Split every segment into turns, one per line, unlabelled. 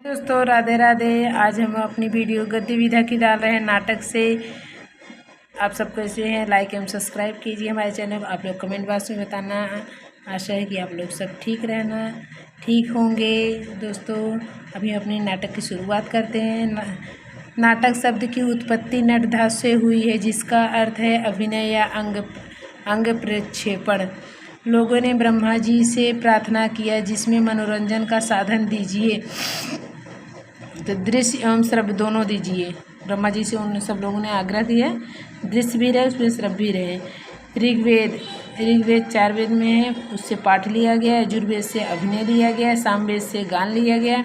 दोस्तों राधे राधे। आज हम अपनी वीडियो गद्दी विधा की डाल रहे हैं नाटक से। आप सब कैसे हैं? लाइक एवं सब्सक्राइब कीजिए हमारे चैनल को। आप लोग कमेंट बॉक्स में बताना। आशा है कि आप लोग सब ठीक होंगे। दोस्तों अभी अपने नाटक की शुरुआत करते हैं। नाटक शब्द की उत्पत्ति नट धातु से हुई है, जिसका अर्थ है अभिनय या अंग प्रक्षेपण। लोगों ने ब्रह्मा जी से प्रार्थना किया, जिसमें मनोरंजन का साधन दीजिए, तो दृश्य एवं श्रव्य दोनों दीजिए। ब्रह्मा जी से उन सब लोगों ने आग्रह किया, दृश्य भी रहे उसमें श्रव्य भी रहे। ऋग्वेद 4 वेद में है, उससे पाठ लिया गया। यजुर्वेद से अभिनय लिया गया। सामवेद से गान लिया गया।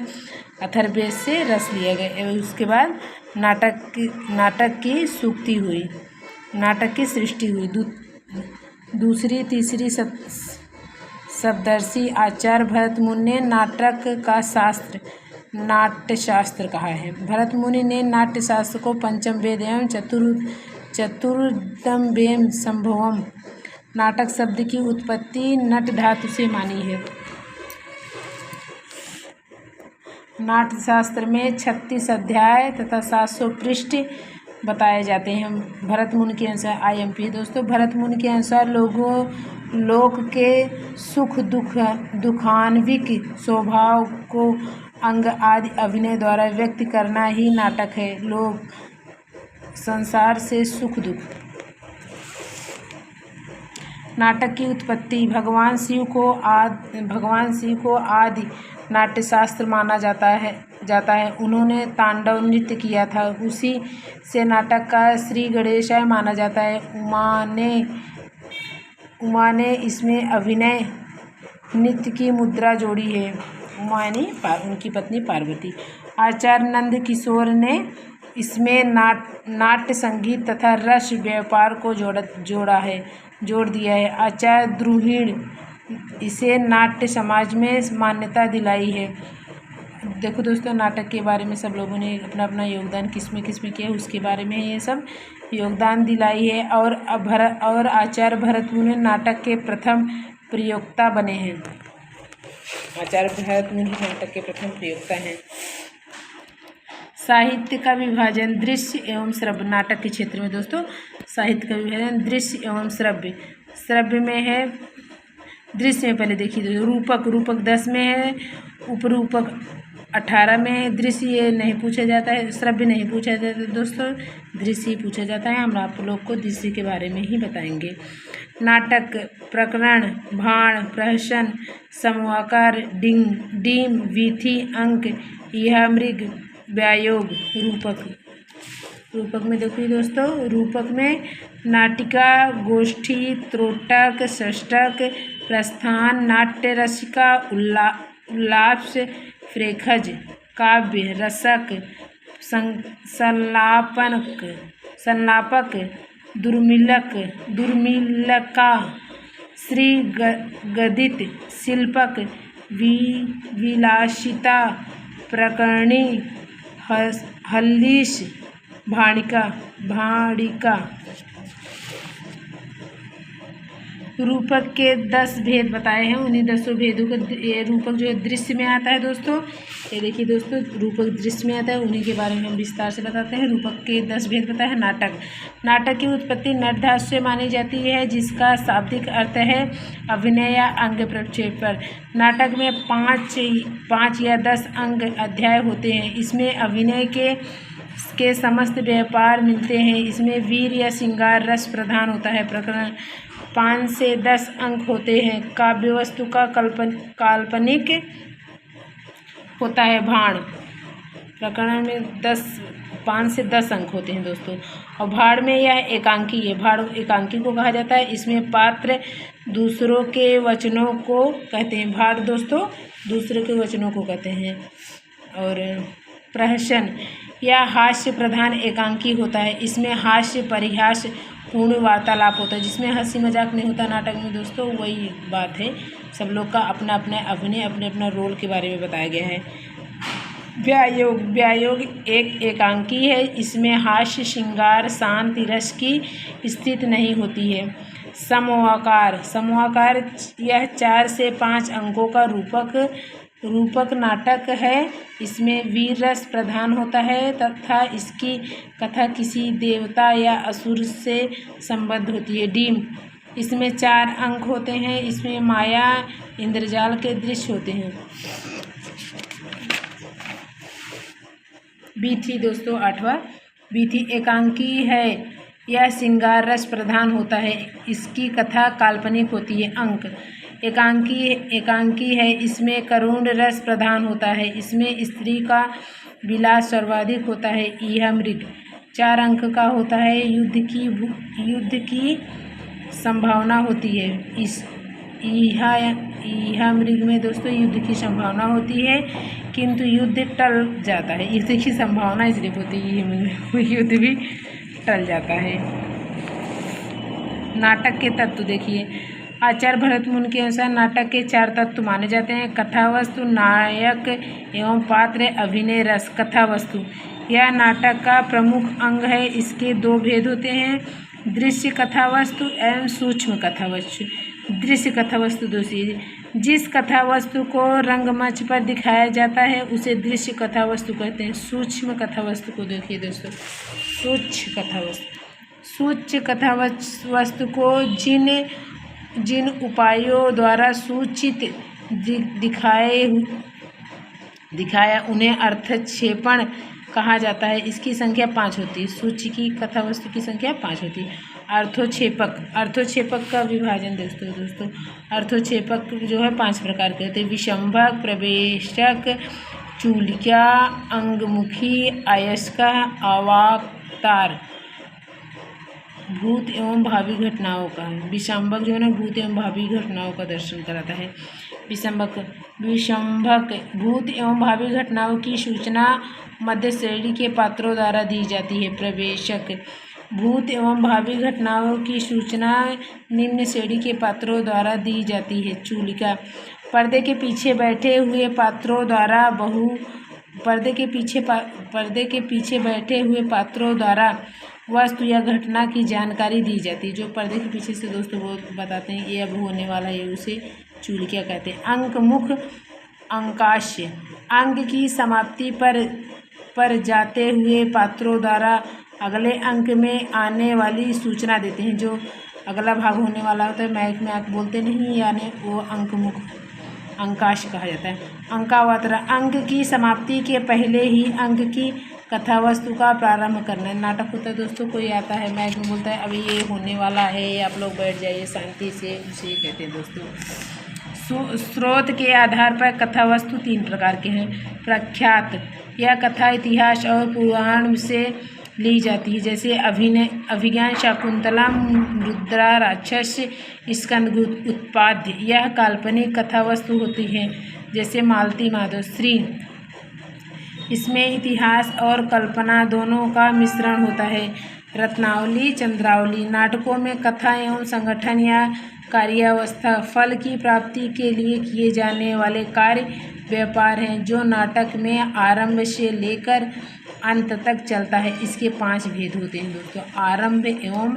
अथर्ववेद से रस लिया गया। एवं उसके बाद नाटक की सूक्ति हुई, नाटक की सृष्टि हुई। दूसरी तीसरी सप्तर्षि आचार्य भरत मुनि ने नाटक का शास्त्र नाट्यशास्त्र कहा है। भरत मुनि ने नाट्यशास्त्र को पंचम वेद एवं चतुर्दम वेद संभवम। नाटक शब्द की उत्पत्ति नट धातु से मानी है। नाट्यशास्त्र में 36 अध्याय तथा 700 पृष्ठ बताए जाते हैं। भरत मुनि के अनुसार IMP दोस्तों, भरत मुनि के अनुसार लोक के सुख दुखान्विक स्वभाव को अंग आदि अभिनय द्वारा व्यक्त करना ही नाटक है। लोग संसार से सुख दुख। नाटक की उत्पत्ति भगवान शिव को आदि नाट्यशास्त्र माना जाता है। उन्होंने तांडव नृत्य किया था, उसी से नाटक का श्री गणेशाय माना जाता है। उमा ने इसमें अभिनय नृत्य की मुद्रा जोड़ी है। उमा यानी उनकी पत्नी पार्वती। आचार्य नंद किशोर ने इसमें नाट्य संगीत तथा रस व्यापार को जोड़ दिया है। आचार्य द्रुहिण इसे नाट्य समाज में मान्यता दिलाई है। देखो दोस्तों, नाटक के बारे में सब लोगों ने अपना अपना योगदान किसमें किया उसके बारे में ये सब योगदान दिलाई है। और आचार्य भरत मुनि नाटक के प्रथम प्रयोक्ता बने हैं। आचार्य भरत मुनि नाटक के प्रथम प्रयोक्ता हैं। साहित्य का विभाजन दृश्य एवं श्रव्य। नाटक के क्षेत्र में दोस्तों साहित्य का विभाजन दृश्य एवं श्रव्य। श्रव्य में है, दृश्य में पहले देखिए रूपक 10 में है, उपरूपक 18 में है। दृश्य ये नहीं पूछा जाता है, श्रव्य नहीं पूछा जाता है दोस्तों, दृश्य ही पूछा जाता है। हम आप लोग को दृश्य के बारे में ही बताएंगे। नाटक प्रकरण भाण प्रहसन समवाकार डीम वीथी अंक यह मृग व्यायोग। रूपक में देखिए दोस्तों, रूपक में नाटिका गोष्ठी त्रोटक षष्टक प्रस्थान नाट्य रसिका उल्लास प्रेखज काव्य रसक संलापक दुर्मिलका श्री गदित शिल्पक विलासिता प्रकरणी हल्लीस भाणिका। रूपक के 10 भेद बताए हैं। उन्हीं 10 भेदों को ये रूपक जो है दृश्य में आता है दोस्तों। ये देखिए दोस्तों, रूपक दृश्य में आता है, उन्हीं के बारे में हम विस्तार से बताते हैं। रूपक के 10 भेद बताए हैं। नाटक की उत्पत्ति नट धातु से मानी जाती है, जिसका शाब्दिक अर्थ है अभिनय या अंग प्रक्षेपण। नाटक में 5 या 10 अंग अध्याय होते हैं। इसमें अभिनय के समस्त व्यापार मिलते हैं। इसमें वीर या श्रृंगार रस प्रधान होता है। प्रकरण 5 से 10 अंक होते हैं। काव्य वस्तु का काल्पनिक होता है। भाण प्रकरण में 5 से 10 अंक होते हैं दोस्तों। और भाड़ में यह एकांकी है। भाड़ एकांकी को कहा जाता है। इसमें पात्र दूसरों के वचनों को कहते हैं। भाड़ दोस्तों दूसरों के वचनों को कहते हैं। और प्रहसन या हास्य प्रधान एकांकी होता है। इसमें हास्य परिहास पूर्ण वार्तालाप होता है, जिसमें हंसी मजाक नहीं होता नाटक में दोस्तों। वही बात है, सब लोग का अपना अपना अभिनय अपने रोल के बारे में बताया गया है। व्यायोग एक एकांकी है। इसमें हास्य श्रृंगार शांति रस की स्थिति नहीं होती है। समवाकार यह 4 से 5 अंकों का रूपक रूपक नाटक है। इसमें वीर रस प्रधान होता है तथा इसकी कथा किसी देवता या असुर से संबद्ध होती है। डीम, इसमें 4 अंक होते हैं। इसमें माया इंद्रजाल के दृश्य होते हैं। बीथी दोस्तों 8वां, बीथी एकांकी है। यह श्रृंगार रस प्रधान होता है। इसकी कथा काल्पनिक होती है। अंक, एकांकी है। इसमें करुण रस प्रधान होता है। इसमें स्त्री का विलास सर्वाधिक होता है। यह मृग 4 अंक का होता है। युद्ध की संभावना होती है। यह मृग में दोस्तों युद्ध की संभावना होती है किंतु युद्ध टल जाता है। युद्ध की संभावना इसलिए होती है, युद्ध भी टल जाता है। नाटक के तत्व देखिए, आचार्य भरत मुनि के अनुसार नाटक के 4 तत्व माने जाते हैं। कथा वस्तु, नायक एवं पात्र, अभिनय, रस। कथा वस्तु यह नाटक का प्रमुख अंग है। इसके 2 भेद होते हैं, दृश्य कथा वस्तु एवं सूक्ष्म कथा वस्तु। दृश्य कथा वस्तु दोषी, जिस कथा वस्तु को रंगमंच पर दिखाया जाता है उसे दृश्य कथा वस्तु कहते हैं। सूक्ष्म कथा वस्तु को देखिए दोस्तों, सूक्ष्म कथा वस्तु को जिन उपायों द्वारा सूचित दिखाया उन्हें अर्थक्षेपण कहा जाता है। इसकी संख्या 5 होती है। सूची की कथा वस्तु की संख्या 5 होती है। अर्थोक्षेपक का विभाजन दोस्तों अर्थोक्षेपक जो है 5 प्रकार के होते हैं। विषंभक, प्रवेशक, चूलिका, अंगमुखी, अयस्का, अवाक्तार। भूत एवं भावी घटनाओं का, विषंभक जो है ना भूत एवं भावी घटनाओं का दर्शन कराता है। विषंभक भूत एवं भावी घटनाओं की सूचना मध्य श्रेणी के पात्रों द्वारा दी जाती है। प्रवेशक भूत एवं भावी घटनाओं की सूचना निम्न श्रेणी के पात्रों द्वारा दी जाती है। चूलिका पर्दे के पीछे बैठे हुए पात्रों द्वारा पर्दे के पीछे बैठे हुए पात्रों द्वारा वस्तु या घटना की जानकारी दी जाती है। जो पर्दे के पीछे से दोस्तों वो बताते हैं ये अब होने वाला है, उसे चूलिका कहते हैं। अंक, मुख, अंकाश्य अंग की समाप्ति पर जाते हुए पात्रों द्वारा अगले अंक में आने वाली सूचना देते हैं। जो अगला भाग होने वाला होता है माइक में आप बोलते नहीं, यानी वो अंक, मुख, अंकाश कहा जाता है। अंकावतर अंक की समाप्ति के पहले ही अंक की कथा वस्तु का प्रारंभ करना। नाटक होता है दोस्तों, कोई आता है माइक में बोलता है अभी ये होने वाला है, आप लोग बैठ जाइए शांति से, उसे कहते हैं दोस्तों। स्रोत के आधार पर कथा वस्तु 3 प्रकार के हैं। प्रख्यात, यह कथा इतिहास और पुराण से ली जाती है, जैसे अभिज्ञान, शकुंतला, रुद्रा, राक्षस, स्कंद उत्पाद्य। यह काल्पनिक कथा वस्तु होती है, जैसे मालती माधोश्री। इसमें इतिहास और कल्पना दोनों का मिश्रण होता है। रत्नावली, चंद्रावली नाटकों में कथा एवं संगठन या कार्यावस्था, फल की प्राप्ति के लिए किए जाने वाले कार्य व्यापार हैं, जो नाटक में आरंभ से लेकर अंत तक चलता है। इसके 5 भेद होते हैं दोस्तों, आरंभ एवं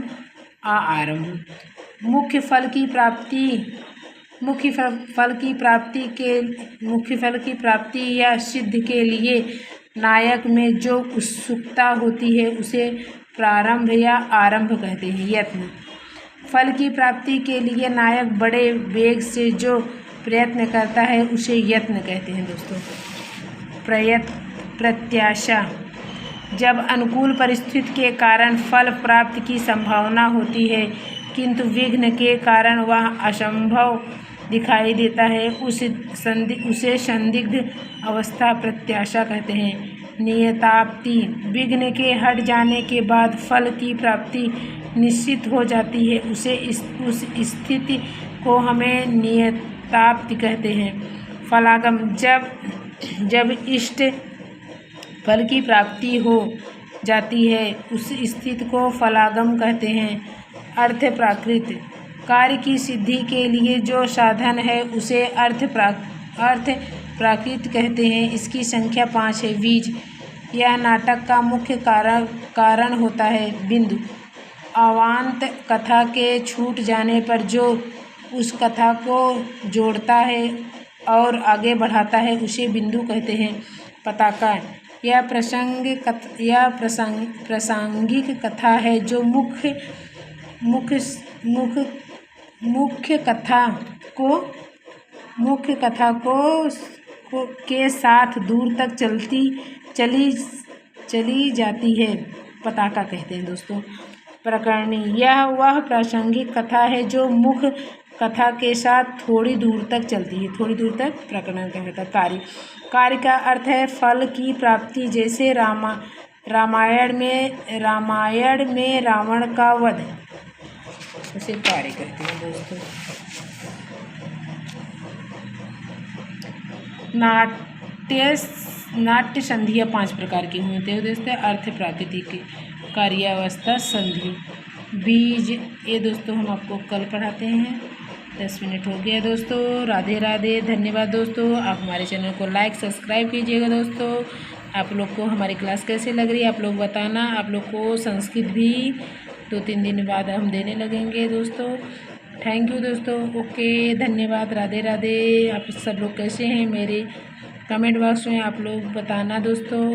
आरंभ। मुख्य फल की प्राप्ति या सिद्ध के लिए नायक में जो उत्सुकता होती है उसे प्रारंभ या आरंभ कहते हैं। यत्न, फल की प्राप्ति के लिए नायक बड़े वेग से जो प्रयत्न करता है उसे यत्न कहते हैं दोस्तों। प्रत्याशा, जब अनुकूल परिस्थिति के कारण फल प्राप्ति की संभावना होती है किंतु विघ्न के कारण वह असंभव दिखाई देता है, उसे संदिग्ध अवस्था प्रत्याशा कहते हैं। नियताप्ति, विघ्न के हट जाने के बाद फल की प्राप्ति निश्चित हो जाती है, उस स्थिति को हमें नियताप्ति कहते हैं। फलागम, जब इष्ट फल की प्राप्ति हो जाती है उस स्थिति को फलागम कहते हैं। अर्थ प्राकृत, कार्य की सिद्धि के लिए जो साधन है उसे अर्थ प्राकृत कहते हैं। इसकी संख्या 5 है। बीज, यह नाटक का मुख्य कारण होता है। बिंदु, अवान्त कथा के छूट जाने पर जो उस कथा को जोड़ता है और आगे बढ़ाता है उसे बिंदु कहते हैं। पताका यह प्रासंगिक कथा है जो मुख्य कथा को के साथ दूर तक चली जाती है, पताका कहते हैं दोस्तों। प्रकरणी यह वह प्रासंगिक कथा है जो मुख्य कथा के साथ थोड़ी दूर तक चलती है, थोड़ी दूर तक प्रकरण कहता है। कार्य का अर्थ है फल की प्राप्ति, जैसे रामायण में रावण का वध, उसे कार्य कहते हैं दोस्तों। नाट्य संधियाँ 5 प्रकार की होते हैं दोस्तों। अर्थ प्राकृतिक, कार्यावस्था, संधि, बीज। ये दोस्तों हम आपको कल पढ़ाते हैं। 10 मिनट हो गया दोस्तों। राधे राधे, धन्यवाद दोस्तों। आप हमारे चैनल को लाइक सब्सक्राइब कीजिएगा दोस्तों। आप लोग को हमारी क्लास कैसे लग रही है आप लोग बताना। आप लोग को संस्कृत भी 2-3 दिन बाद हम देने लगेंगे दोस्तों। थैंक यू दोस्तों। ओके, धन्यवाद, राधे राधे। आप सब लोग कैसे हैं मेरे कमेंट बॉक्स में आप लोग बताना दोस्तों।